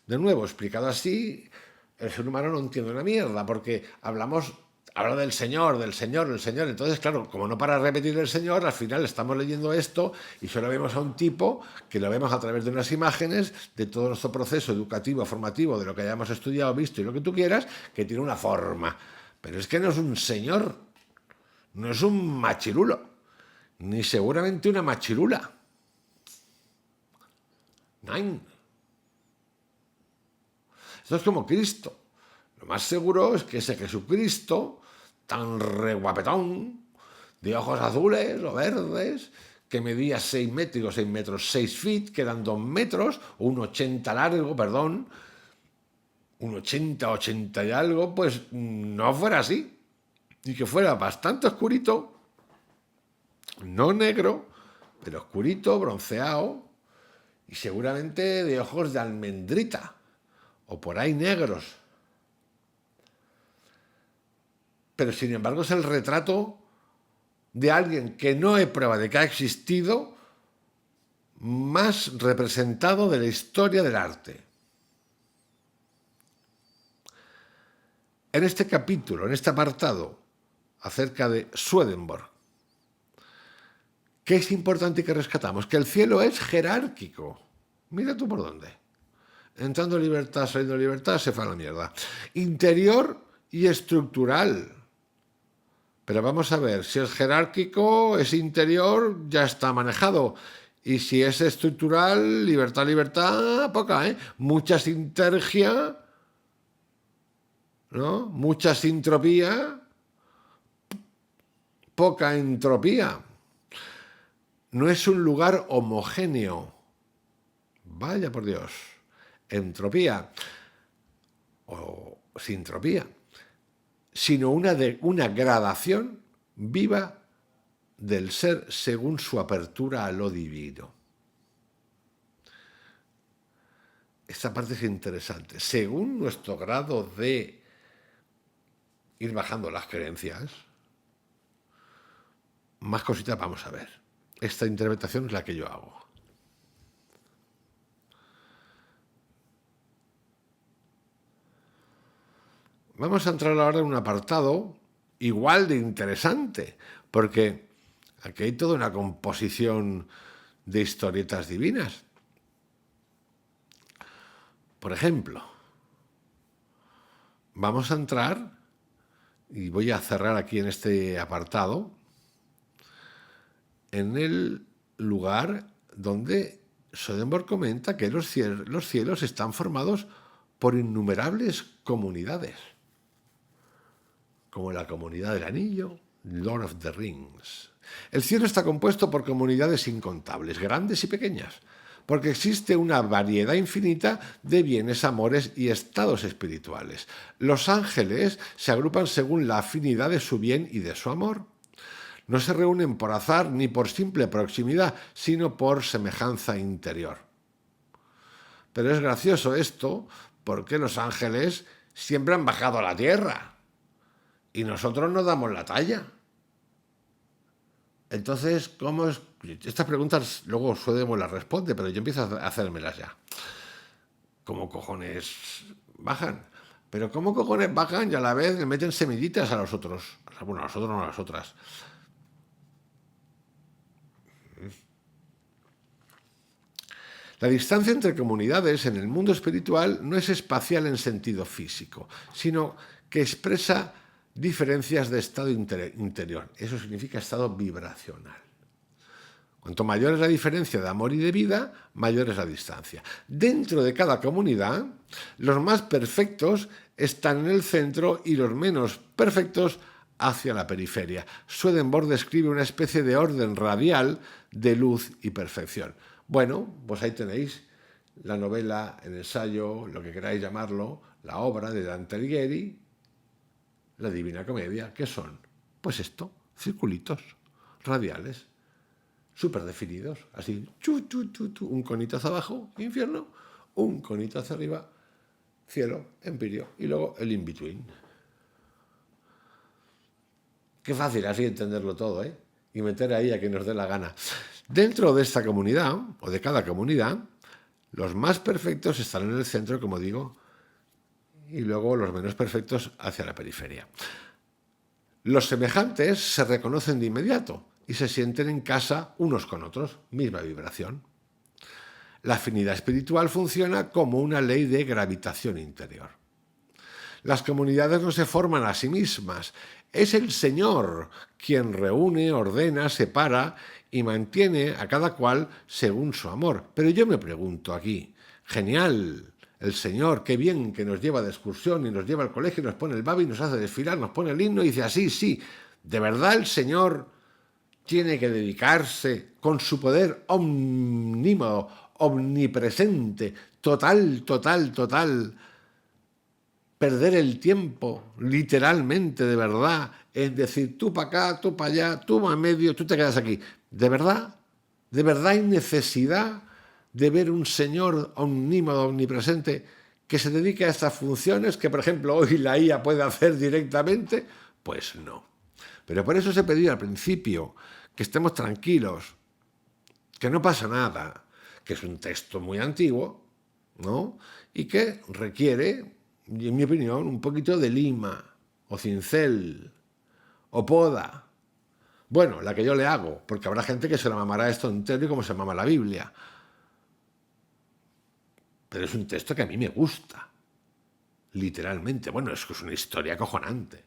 B: De nuevo, explicado así, el ser humano no entiende una mierda, porque habla del Señor, del Señor, del Señor. Entonces, claro, como no para repetir el Señor, al final estamos leyendo esto y solo vemos a un tipo que lo vemos a través de unas imágenes de todo nuestro proceso educativo, formativo, de lo que hayamos estudiado, visto y lo que tú quieras, que tiene una forma. Pero es que no es un señor, no es un machirulo, ni seguramente una machirula. Nein. Esto es como Cristo. Lo más seguro es que ese Jesucristo tan reguapetón, de ojos azules o verdes, que medía 6 metros, 6 metros, 6 feet, que eran 2 metros, o un 80 largo, perdón, un 80 y algo, pues no fuera así. Y que fuera bastante oscurito, no negro, pero oscurito, bronceado, y seguramente de ojos de almendrita, o por ahí negros. Pero sin embargo es el retrato de alguien que no hay prueba de que ha existido más representado de la historia del arte. En este capítulo, en este apartado, acerca de Swedenborg, ¿qué es importante que rescatamos? Que el cielo es jerárquico. Mira tú por dónde. Entrando en libertad, saliendo en libertad, se fue a la mierda. Interior y estructural. Pero vamos a ver, si es jerárquico, es interior, ya está manejado. Y si es estructural, libertad, libertad, poca, ¿eh? Mucha sintergia, ¿no? Mucha sintropía, poca entropía. No es un lugar homogéneo. Vaya por Dios. Entropía o sintropía, sino una gradación viva del ser según su apertura a lo divino. Esta parte es interesante. Según nuestro grado de ir bajando las creencias, más cositas vamos a ver. Esta interpretación es la que yo hago. Vamos a entrar ahora en un apartado igual de interesante, porque aquí hay toda una composición de historietas divinas. Por ejemplo, vamos a entrar, y voy a cerrar aquí en este apartado, en el lugar donde Swedenborg comenta que los cielos están formados por innumerables comunidades, como la comunidad del anillo, Lord of the Rings. El cielo está compuesto por comunidades incontables, grandes y pequeñas, porque existe una variedad infinita de bienes, amores y estados espirituales. Los ángeles se agrupan según la afinidad de su bien y de su amor. No se reúnen por azar ni por simple proximidad, sino por semejanza interior. Pero es gracioso esto porque los ángeles siempre han bajado a la tierra y nosotros no damos la talla. Entonces, ¿cómo es? Estas preguntas luego Swedenborg las responde, pero yo empiezo a hacérmelas ya. ¿Cómo cojones bajan? Pero ¿cómo cojones bajan y a la vez le meten semillitas a los otros? Bueno, a nosotros no a las otras. La distancia entre comunidades en el mundo espiritual no es espacial en sentido físico, sino que expresa diferencias de estado interior. Eso significa estado vibracional. Cuanto mayor es la diferencia de amor y de vida, mayor es la distancia. Dentro de cada comunidad, los más perfectos están en el centro y los menos perfectos hacia la periferia. Swedenborg describe una especie de orden radial de luz y perfección. Bueno, pues ahí tenéis la novela, el ensayo, lo que queráis llamarlo, la obra de Dante Alighieri, la Divina Comedia. ¿Qué son? Pues esto, circulitos radiales, súper definidos, así, un conito hacia abajo, infierno, un conito hacia arriba, cielo, empirio, y luego el in-between. Qué fácil así entenderlo todo, ¿eh? Y meter ahí a quien nos dé la gana. Dentro de esta comunidad, o de cada comunidad, los más perfectos están en el centro, como digo, y luego los menos perfectos hacia la periferia. Los semejantes se reconocen de inmediato y se sienten en casa unos con otros, misma vibración. La afinidad espiritual funciona como una ley de gravitación interior. Las comunidades no se forman a sí mismas. Es el Señor quien reúne, ordena, separa y mantiene a cada cual según su amor. Pero yo me pregunto aquí, genial, el Señor, qué bien que nos lleva de excursión y nos lleva al colegio, nos pone el babi, nos hace desfilar, nos pone el himno y dice así, sí, ¿de verdad el Señor tiene que dedicarse con su poder omnímodo, omnipresente, total, perder el tiempo, literalmente, de verdad, es decir, tú para acá, tú para allá, tú a medio, tú te quedas aquí? ¿De verdad? ¿De verdad hay necesidad de ver un Señor omnímodo, omnipresente, que se dedique a estas funciones que, por ejemplo, hoy la IA puede hacer directamente? Pues no. Pero por eso os he pedido al principio que estemos tranquilos, que no pasa nada, que es un texto muy antiguo, ¿no? Y que requiere, en mi opinión, un poquito de lima, o cincel, o poda. Bueno, la que yo le hago, porque habrá gente que se la mamará esto entero y como se mama la Biblia. Pero es un texto que a mí me gusta, literalmente. Bueno, es que es una historia acojonante.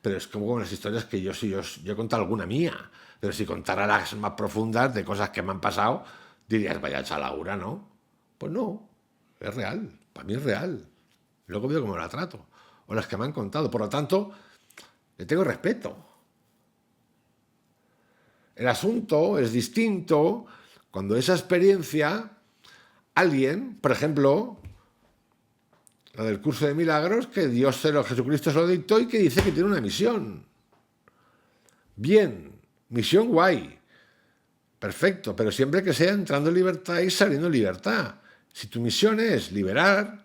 B: pero es como las historias que yo he contado alguna mía, pero si contara las más profundas de cosas que me han pasado, dirías, vaya chalaura, ¿no? Pues no, es real, para mí es real. Luego veo cómo la trato, o las que me han contado. Por lo tanto, le tengo respeto. El asunto es distinto cuando esa experiencia, alguien, por ejemplo, la del curso de milagros, que Jesucristo se lo dictó y que dice que tiene una misión. Bien, misión guay, perfecto, pero siempre que sea entrando en libertad y saliendo en libertad. Si tu misión es liberar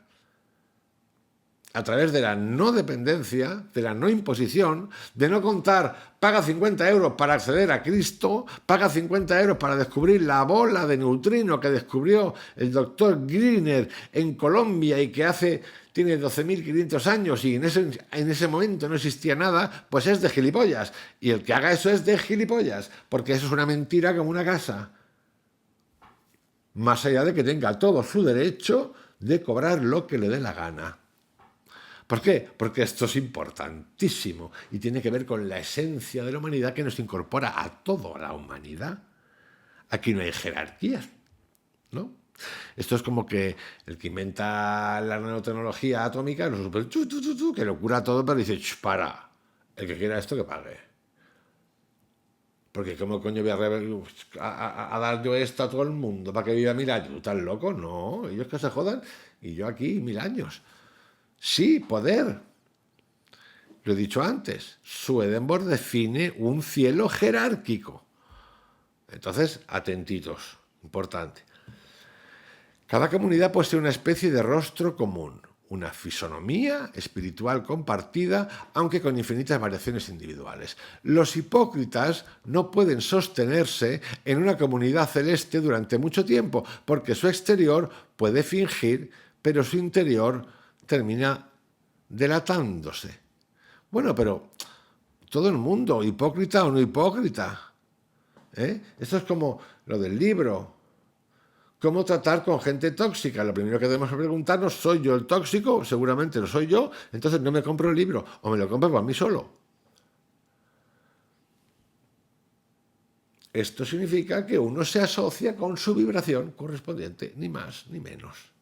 B: a través de la no dependencia, de la no imposición, de no contar, paga 50 euros para acceder a Cristo, paga 50 euros para descubrir la bola de neutrino que descubrió el doctor Griner en Colombia y que tiene 12.500 años y en ese momento no existía nada, pues es de gilipollas. Y el que haga eso es de gilipollas, porque eso es una mentira como una casa. Más allá de que tenga todo su derecho de cobrar lo que le dé la gana. ¿Por qué? Porque esto es importantísimo y tiene que ver con la esencia de la humanidad que nos incorpora a toda la humanidad. Aquí no hay jerarquías, ¿no? Esto es como que el que inventa la nanotecnología atómica, que lo cura todo, pero dice, para, el que quiera esto que pague. Porque ¿cómo coño voy a dar yo esto a todo el mundo para que viva 1000 años? ¿Tú estás loco? No, ellos que se jodan y yo aquí 1000 años. Sí, poder. Lo he dicho antes, Swedenborg define un cielo jerárquico. Entonces, atentitos, importante. Cada comunidad posee una especie de rostro común, una fisonomía espiritual compartida, aunque con infinitas variaciones individuales. Los hipócritas no pueden sostenerse en una comunidad celeste durante mucho tiempo, porque su exterior puede fingir, pero su interior termina delatándose. Bueno, pero todo el mundo, hipócrita o no hipócrita. Esto es como lo del libro. ¿Cómo tratar con gente tóxica? Lo primero que debemos preguntarnos, ¿soy yo el tóxico? Seguramente lo soy yo, entonces no me compro el libro o me lo compro para mí solo. Esto significa que uno se asocia con su vibración correspondiente, ni más ni menos.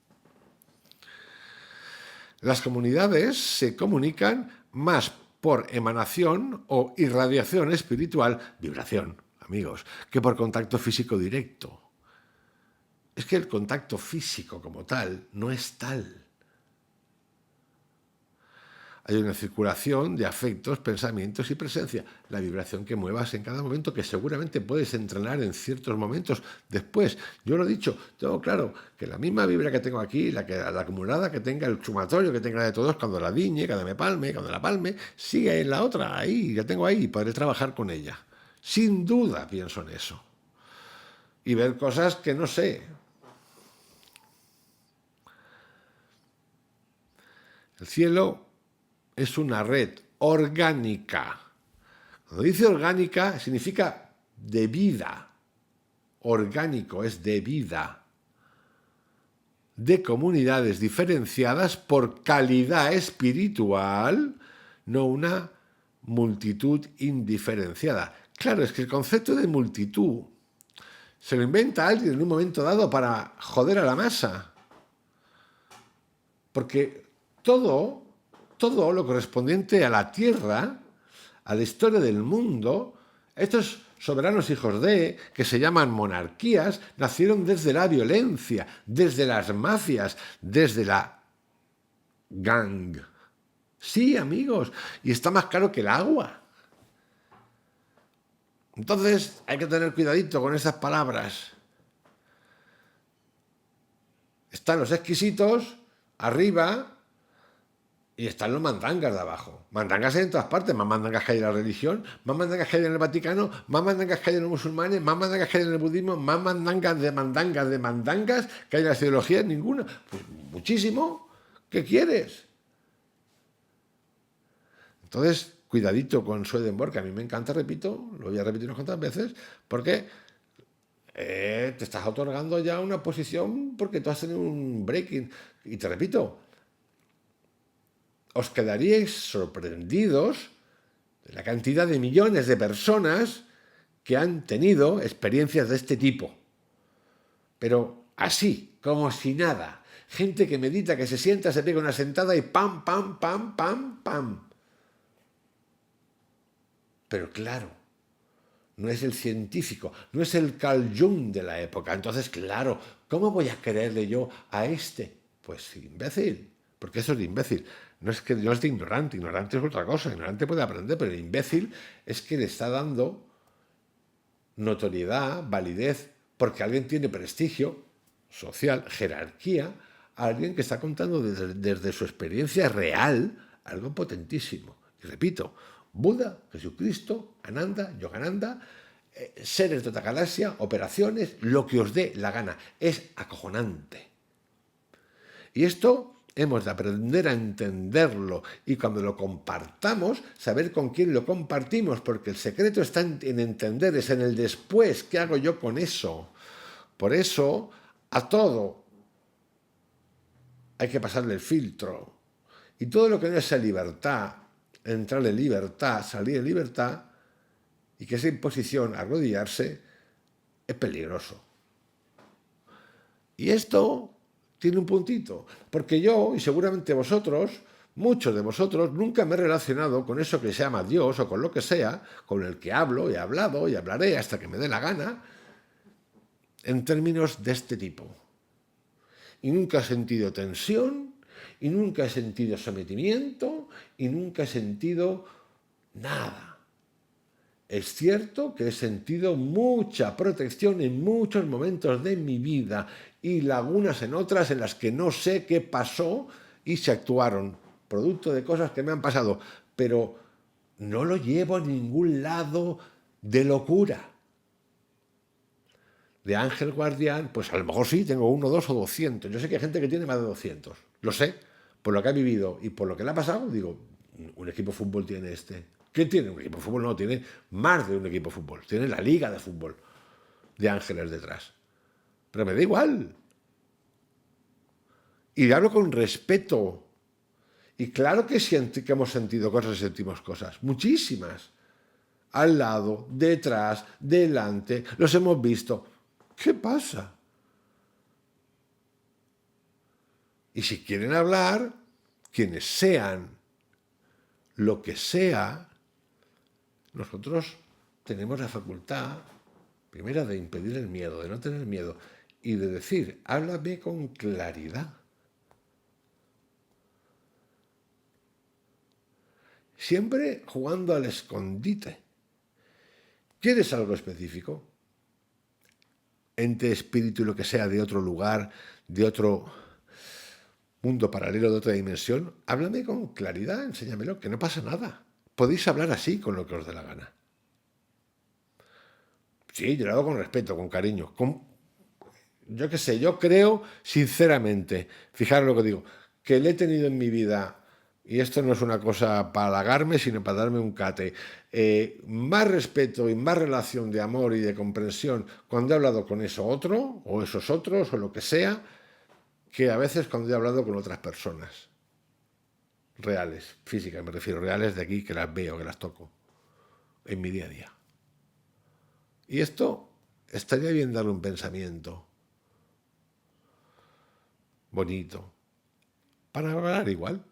B: Las comunidades se comunican más por emanación o irradiación espiritual, vibración, amigos, que por contacto físico directo. Es que el contacto físico como tal no es tal. Hay una circulación de afectos, pensamientos y presencia. La vibración que muevas en cada momento, que seguramente puedes entrenar en ciertos momentos después. Yo lo he dicho, tengo claro que la misma vibra que tengo aquí, la acumulada que tenga, el sumatorio que tenga de todos, cuando la diñe, cuando me palme, cuando la palme, sigue en la otra, ahí, la tengo ahí, y podré trabajar con ella. Sin duda pienso en eso. Y ver cosas que no sé. El cielo es una red orgánica. Cuando dice orgánica, significa de vida. Orgánico es de vida. De comunidades diferenciadas por calidad espiritual, no una multitud indiferenciada. Claro, es que el concepto de multitud se lo inventa alguien en un momento dado para joder a la masa. Porque todo lo correspondiente a la tierra, a la historia del mundo, estos soberanos hijos de, que se llaman monarquías, nacieron desde la violencia, desde las mafias, desde la gang. Sí, amigos, y está más caro que el agua. Entonces hay que tener cuidadito con esas palabras. Están los exquisitos arriba y están los mandangas de abajo. Mandangas hay en todas partes. Más mandangas que hay en la religión, más mandangas que hay en el Vaticano, más mandangas que hay en los musulmanes, más mandangas que hay en el budismo, más mandangas que hay en las ideologías, ninguna. Pues muchísimo. ¿Qué quieres? Entonces, cuidadito con Swedenborg, que a mí me encanta, repito, lo voy a repetir unas cuantas veces, porque te estás otorgando ya una posición porque tú has tenido un breaking. Y te repito, os quedaríais sorprendidos la cantidad de millones de personas que han tenido experiencias de este tipo. Pero así, como si nada. Gente que medita, que se sienta, se pega una sentada y pam, pam, pam, pam, pam. Pero claro, no es el científico, no es el Carl Jung de la época. Entonces, claro, ¿cómo voy a creerle yo a este? Pues imbécil, porque eso es de imbécil. No es que no es de ignorante, ignorante es otra cosa, ignorante puede aprender, pero el imbécil es que le está dando notoriedad, validez, porque alguien tiene prestigio social, jerarquía, a alguien que está contando desde su experiencia real algo potentísimo. Y repito, Buda, Jesucristo, Ananda, Yogananda, seres de otra galaxia, operaciones, lo que os dé la gana. Es acojonante. Y esto hemos de aprender a entenderlo y cuando lo compartamos, saber con quién lo compartimos, porque el secreto está en entender, es en el después, ¿qué hago yo con eso? Por eso, a todo hay que pasarle el filtro. Y todo lo que no es libertad, entrar en libertad, salir en libertad, y que esa imposición, arrodillarse, es peligroso. Y esto tiene un puntito, porque yo, y seguramente vosotros, muchos de vosotros, nunca me he relacionado con eso que se llama Dios o con lo que sea, con el que hablo, y he hablado y hablaré hasta que me dé la gana, en términos de este tipo. Y nunca he sentido tensión, y nunca he sentido sometimiento, y nunca he sentido nada. Es cierto que he sentido mucha protección en muchos momentos de mi vida y lagunas en otras en las que no sé qué pasó y se actuaron, producto de cosas que me han pasado, pero no lo llevo a ningún lado de locura. De ángel guardián, pues a lo mejor sí, tengo 1, 2 o 200. Yo sé que hay gente que tiene más de 200. Lo sé, por lo que ha vivido y por lo que le ha pasado, digo, un equipo de fútbol tiene este. ¿Qué tiene un equipo de fútbol? No, tiene más de un equipo de fútbol. Tiene la liga de fútbol de ángeles detrás. Pero me da igual. Y le hablo con respeto. Y claro que hemos sentido cosas y sentimos cosas. Muchísimas. Al lado, detrás, delante. Los hemos visto. ¿Qué pasa? Y si quieren hablar, quienes sean, lo que sea, nosotros tenemos la facultad, primera, de impedir el miedo, de no tener miedo, y de decir, háblame con claridad. Siempre jugando al escondite. ¿Quieres algo específico? Ente, espíritu, lo que sea, de otro lugar, de otro mundo paralelo, de otra dimensión, háblame con claridad, enséñamelo, que no pasa nada. Podéis hablar así con lo que os dé la gana. Sí, yo lo hago con respeto, con cariño. Yo qué sé, yo creo sinceramente, fijaros lo que digo, que le he tenido en mi vida, y esto no es una cosa para halagarme, sino para darme un cate, más respeto y más relación de amor y de comprensión cuando he hablado con eso otro, o esos otros, o lo que sea, que a veces cuando he hablado con otras personas. Reales, físicas, me refiero, reales de aquí, que las veo, que las toco, en mi día a día. Y esto estaría bien darle un pensamiento bonito, para hablar igual.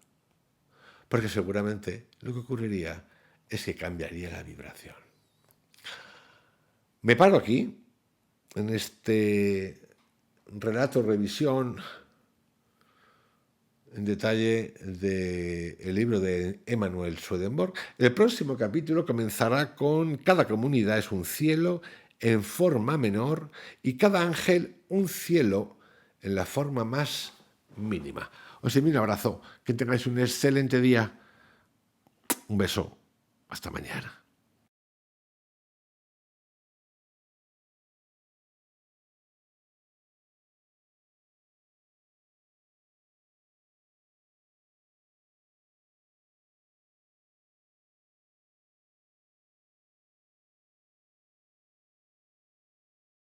B: Porque seguramente lo que ocurriría es que cambiaría la vibración. Me paro aquí, en este relato, revisión en detalle del libro de Emanuel Swedenborg. El próximo capítulo comenzará con cada comunidad es un cielo en forma menor y cada ángel un cielo en la forma más mínima. Os envío un abrazo, que tengáis un excelente día. Un beso. Hasta mañana.